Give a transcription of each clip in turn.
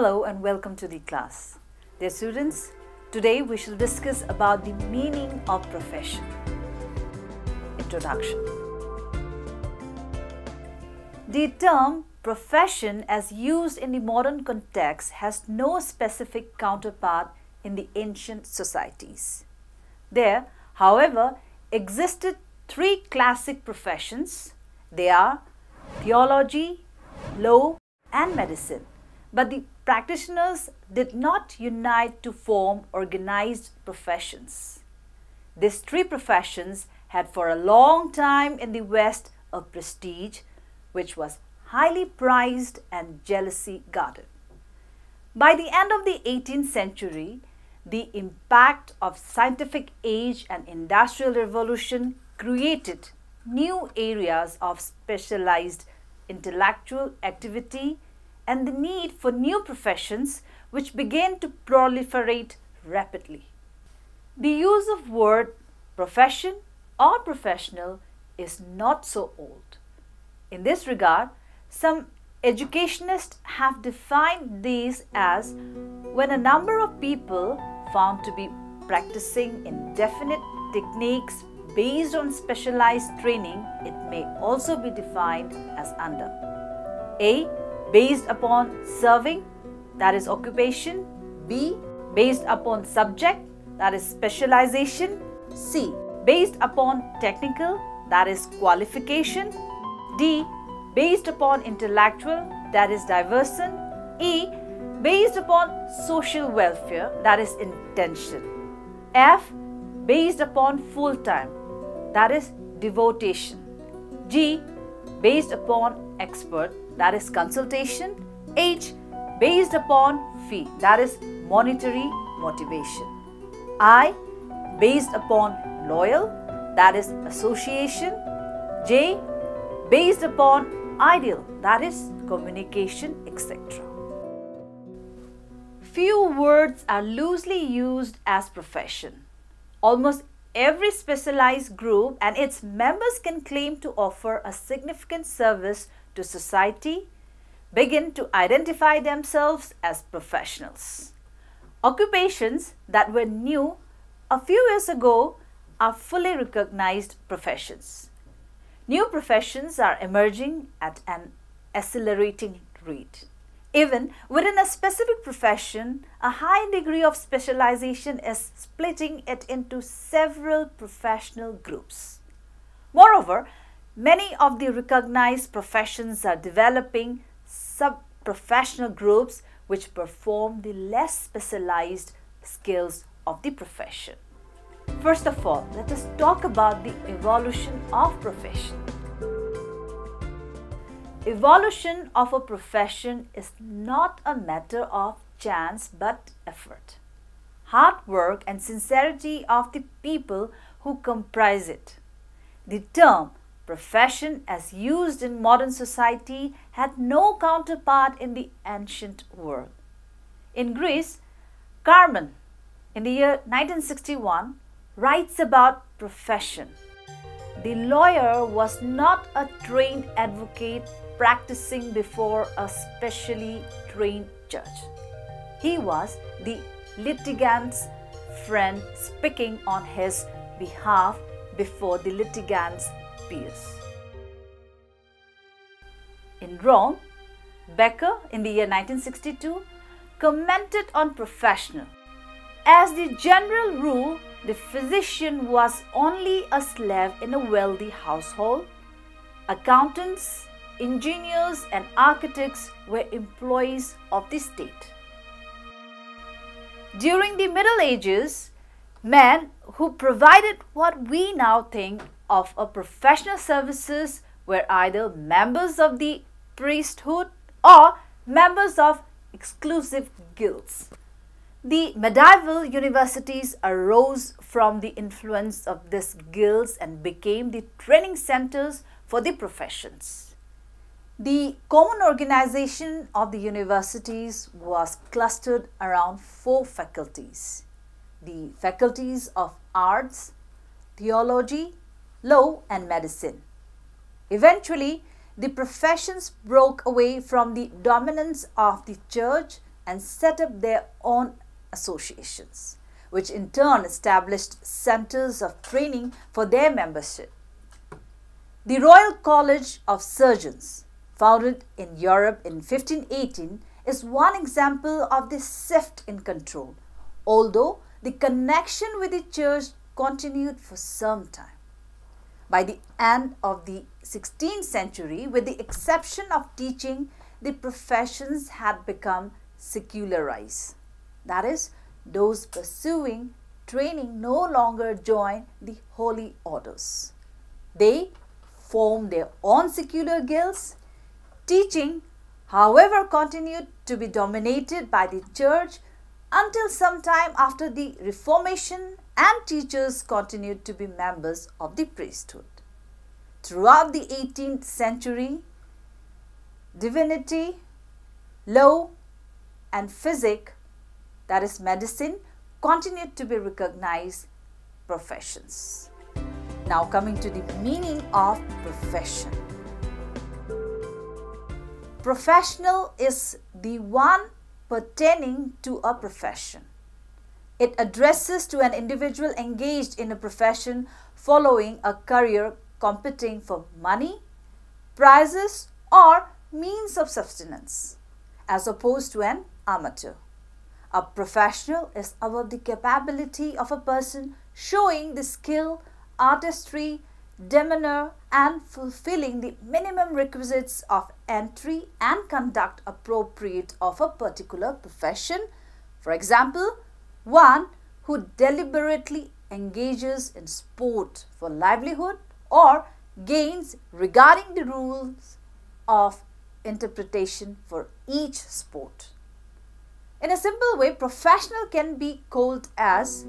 Hello and welcome to the class. Dear students, today we shall discuss about the meaning of profession. Introduction. The term profession as used in the modern context has no specific counterpart in the ancient societies. There, however, existed three classic professions. They are theology, law and medicine. But the practitioners did not unite to form organized professions. These three professions had for a long time in the West a prestige which was highly prized and jealously guarded. By the end of the 18th century, the impact of scientific age and industrial revolution created new areas of specialized intellectual activity and the need for new professions which began to proliferate rapidly. The use of word profession or professional is not so old. In this regard, some educationists have defined these as when a number of people found to be practicing in definite techniques based on specialized training. It may also be defined as under A. Based upon serving, that is occupation. B. Based upon subject, that is specialization. C. Based upon technical, that is qualification. D. Based upon intellectual, that is diversion. E. Based upon social welfare, that is intention. F. Based upon full-time, that is devotation. G. Based upon expert, that is consultation. H. Based upon fee, that is monetary motivation. I. Based upon loyal, that is association. J. Based upon ideal, that is communication, etc. Few words are loosely used as profession. Almost every specialized group and its members can claim to offer a significant service to society, begin to identify themselves as professionals. Occupations that were new a few years ago are fully recognized professions. New professions are emerging at an accelerating rate. Even within a specific profession, a high degree of specialization is splitting it into several professional groups. Moreover, many of the recognized professions are developing sub-professional groups which perform the less specialized skills of the profession. First of all, let us talk about the evolution of profession. Evolution of a profession is not a matter of chance but effort, hard work and sincerity of the people who comprise it. The term profession as used in modern society had no counterpart in the ancient world. In Greece, Carmen, in the year 1961, writes about profession. The lawyer was not a trained advocate practicing before a specially trained judge. He was the litigant's friend speaking on his behalf before the litigant's peers. In Rome, Becker in the year 1962 commented on professional. As the general rule, the physician was only a slave in a wealthy household. Accountants, engineers and architects were employees of the state. During the Middle Ages, men who provided what we now think of a professional services were either members of the priesthood or members of exclusive guilds. The medieval universities arose from the influence of these guilds and became the training centers for the professions. The common organization of the universities was clustered around four faculties: the faculties of arts, theology, law and medicine. Eventually, the professions broke away from the dominance of the church and set up their own associations, which in turn established centers of training for their membership. The Royal College of Surgeons, founded in Europe in 1518, is one example of this shift in control, although the connection with the church continued for some time. By the end of the 16th century, with the exception of teaching, the professions had become secularized. That is, those pursuing training no longer joined the holy orders. They formed their own secular guilds. Teaching, however, continued to be dominated by the church until some time after the Reformation, and teachers continued to be members of the priesthood. Throughout the 18th century, divinity, law, and physics, that is medicine, continued to be recognized professions. Now coming to the meaning of profession. Professional is the one pertaining to a profession. It addresses to an individual engaged in a profession following a career competing for money, prizes, or means of sustenance, as opposed to an amateur. A professional is above the capability of a person showing the skill, artistry, demeanor, and fulfilling the minimum requisites of entry and conduct appropriate of a particular profession. For example, one who deliberately engages in sport for livelihood or gains regarding the rules of interpretation for each sport. In a simple way, professional can be called as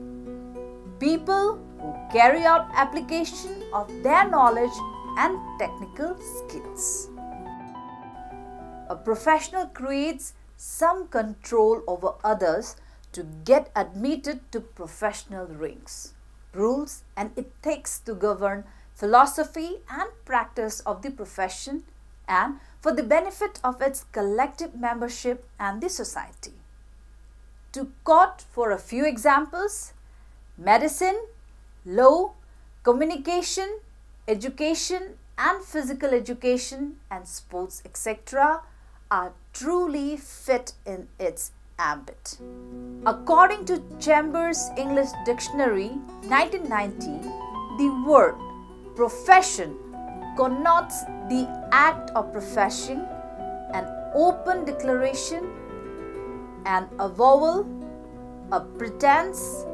people who carry out application of their knowledge and technical skills. A professional creates some control over others to get admitted to professional ranks. Rules and ethics to govern philosophy and practice of the profession and for the benefit of its collective membership and the society. To quote for a few examples, medicine, law, communication, education and physical education and sports etc. are truly fit in its ambit. According to Chambers English Dictionary 1990, the word profession connotes the act of professing, an open declaration, an avowal, a pretense,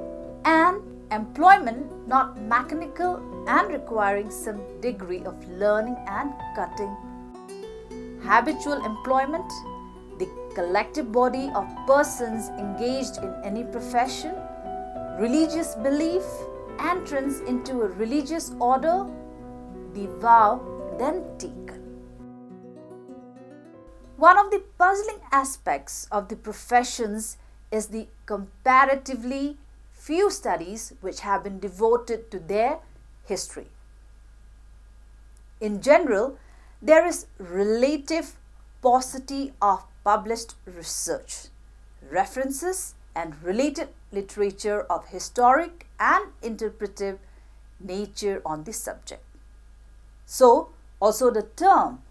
and employment not mechanical and requiring some degree of learning and cutting. Habitual employment, the collective body of persons engaged in any profession. Religious belief, entrance into a religious order, the vow then taken. One of the puzzling aspects of the professions is the comparatively few studies which have been devoted to their history. In general, there is relative paucity of published research, references and related literature of historic and interpretive nature on this subject. So, also the term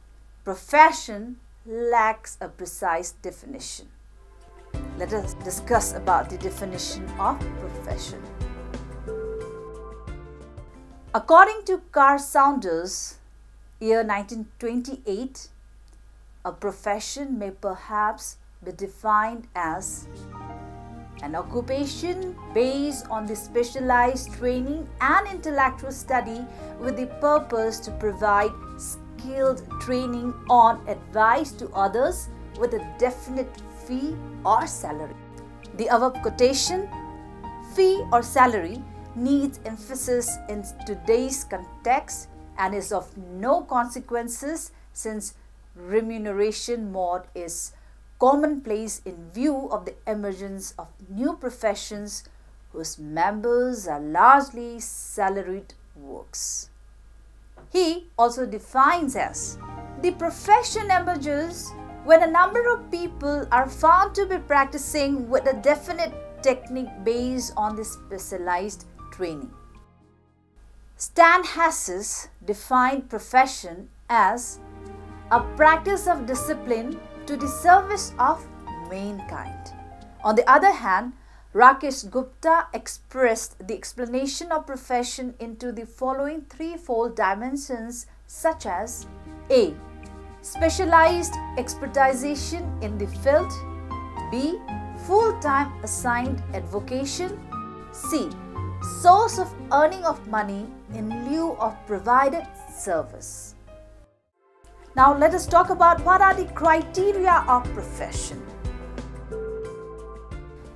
profession lacks a precise definition. Let us discuss about the definition of profession. According to Carl Saunders, year 1928, a profession may perhaps be defined as an occupation based on the specialized training and intellectual study with the purpose to provide skilled training on advice to others with a definite fee or salary. The above quotation, fee or salary, needs emphasis in today's context and is of no consequences since remuneration mode is commonplace in view of the emergence of new professions whose members are largely salaried works. He also defines as the profession emerges when a number of people are found to be practicing with a definite technique based on the specialized training. Stan Hassis defined profession as a practice of discipline to the service of mankind. On the other hand, Rakesh Gupta expressed the explanation of profession into the following threefold dimensions, such as A. Specialized expertization in the field. B. Full-time assigned advocation. C. Source of earning of money in lieu of provided service. Now let us talk about what are the criteria of profession.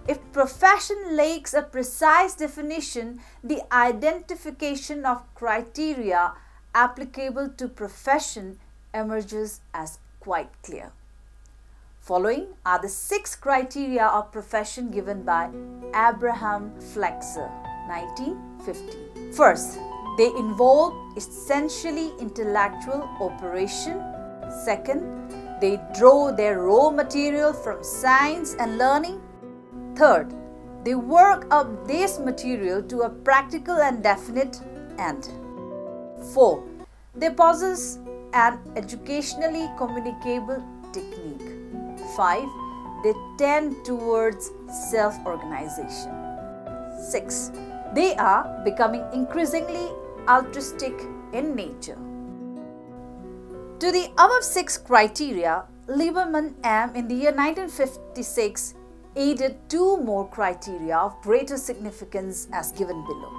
If profession lacks a precise definition, the identification of criteria applicable to profession emerges as quite clear. Following are the 6 criteria of profession given by Abraham Flexer, 1950. First, they involve essentially intellectual operation. Second, they draw their raw material from science and learning. Third, they work up this material to a practical and definite end. 4. They possess an educationally communicable technique. 5. They tend towards self-organization. 6. They are becoming increasingly altruistic in nature. To the above 6 criteria, Lieberman M. in the year 1956 added 2 more criteria of greater significance as given below.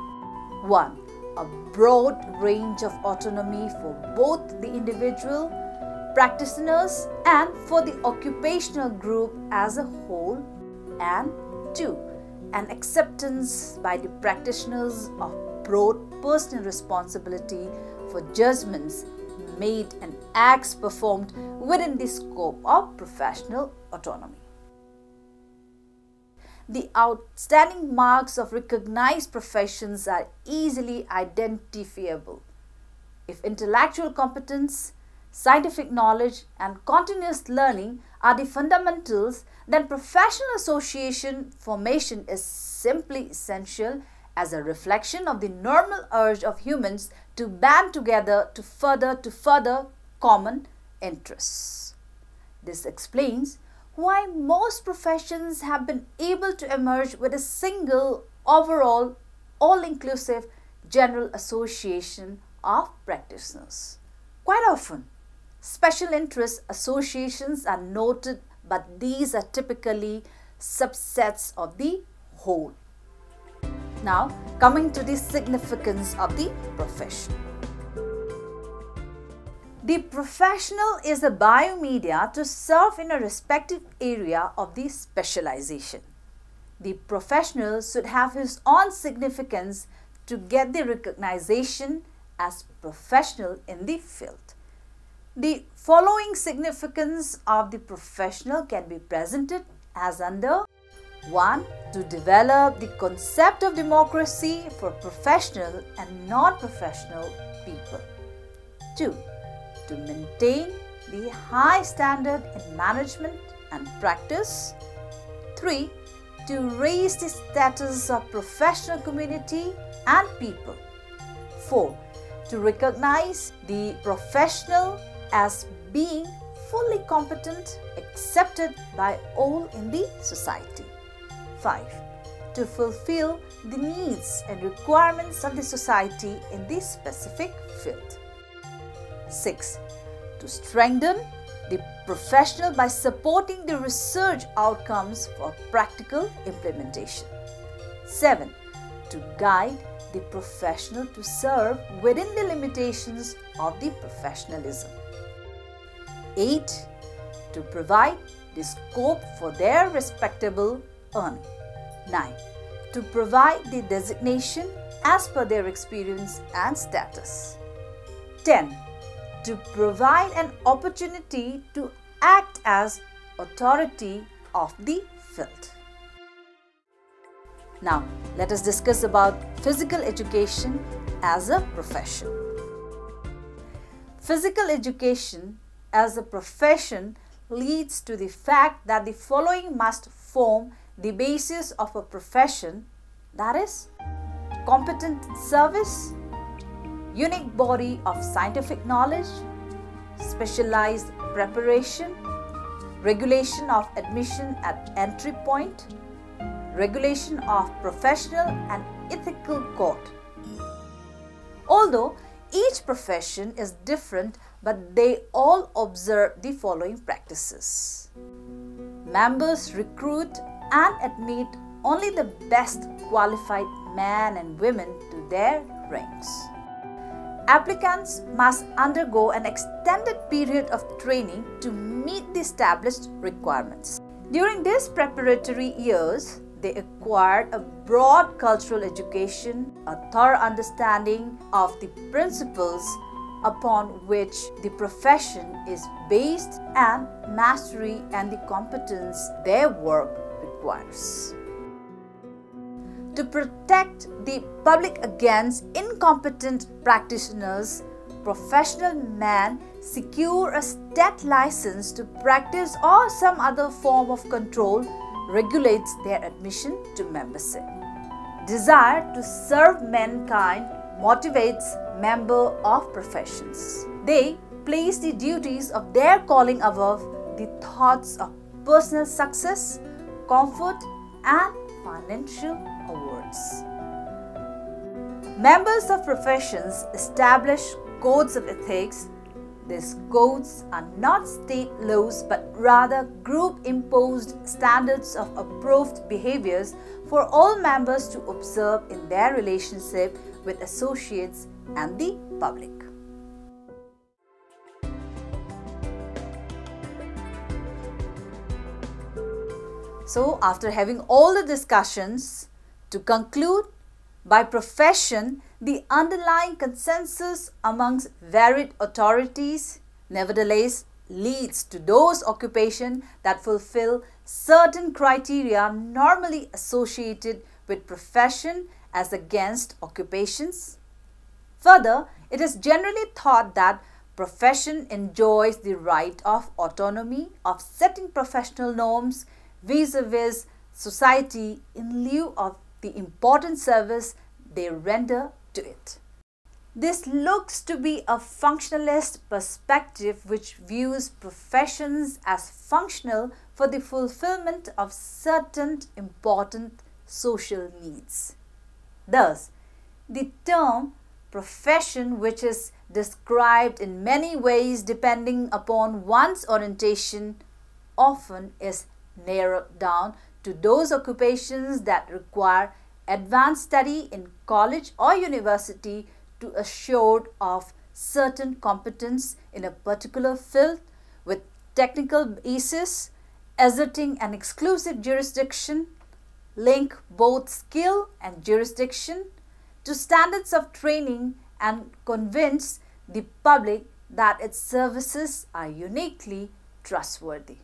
1. A broad range of autonomy for both the individual practitioners and for the occupational group as a whole. And 2. An acceptance by the practitioners of broad personal responsibility for judgments made and acts performed within the scope of professional autonomy. The outstanding marks of recognized professions are easily identifiable. If intellectual competence, scientific knowledge, and continuous learning are the fundamentals, then professional association formation is simply essential as a reflection of the normal urge of humans to band together to further common interests. This explains why most professions have been able to emerge with a single, overall, all-inclusive general association of practitioners. Quite often, special interest associations are noted, but these are typically subsets of the whole. Now, coming to the significance of the profession. The professional is a biomedia to serve in a respective area of the specialization. The professional should have his own significance to get the recognition as professional in the field. The following significance of the professional can be presented as under: 1. To develop the concept of democracy for professional and non-professional people. 2. To maintain the high standard in management and practice. 3. To raise the status of professional community and people. 4. To recognize the professional as being fully competent, accepted by all in the society. 5. To fulfill the needs and requirements of the society in this specific field. 6. To strengthen the professional by supporting the research outcomes for practical implementation. 7. To guide the professional to serve within the limitations of the professionalism. 8. To provide the scope for their respectable earning. 9. To provide the designation as per their experience and status. 10. To provide an opportunity to act as authority of the field. Now, let us discuss about physical education as a profession. Physical education as a profession leads to the fact that the following must form the basis of a profession, that is, competent service, unique body of scientific knowledge, specialized preparation, regulation of admission at entry point, regulation of professional and ethical code. Although each profession is different, but they all observe the following practices. Members recruit and admit only the best qualified men and women to their ranks. Applicants must undergo an extended period of training to meet the established requirements. During these preparatory years, they acquired a broad cultural education, a thorough understanding of the principles upon which the profession is based, and mastery and the competence their work requires. To protect the public against incompetent practitioners, professional men secure a state license to practice or some other form of control regulates their admission to membership. Desire to serve mankind motivates members of professions. They place the duties of their calling above the thoughts of personal success, comfort, and financial awards. Members of professions establish codes of ethics. These codes are not state laws but rather group-imposed standards of approved behaviors for all members to observe in their relationship with associates and the public. So, after having all the discussions, to conclude, by profession, the underlying consensus amongst varied authorities nevertheless leads to those occupations that fulfill certain criteria normally associated with profession as against occupations. Further, it is generally thought that profession enjoys the right of autonomy of setting professional norms vis-a-vis society in lieu of the important service they render to it. This looks to be a functionalist perspective which views professions as functional for the fulfillment of certain important social needs. Thus, the term profession, which is described in many ways depending upon one's orientation, often is narrowed down to those occupations that require advanced study in college or university to assure of certain competence in a particular field with technical basis, asserting an exclusive jurisdiction, link both skill and jurisdiction to standards of training, and convince the public that its services are uniquely trustworthy.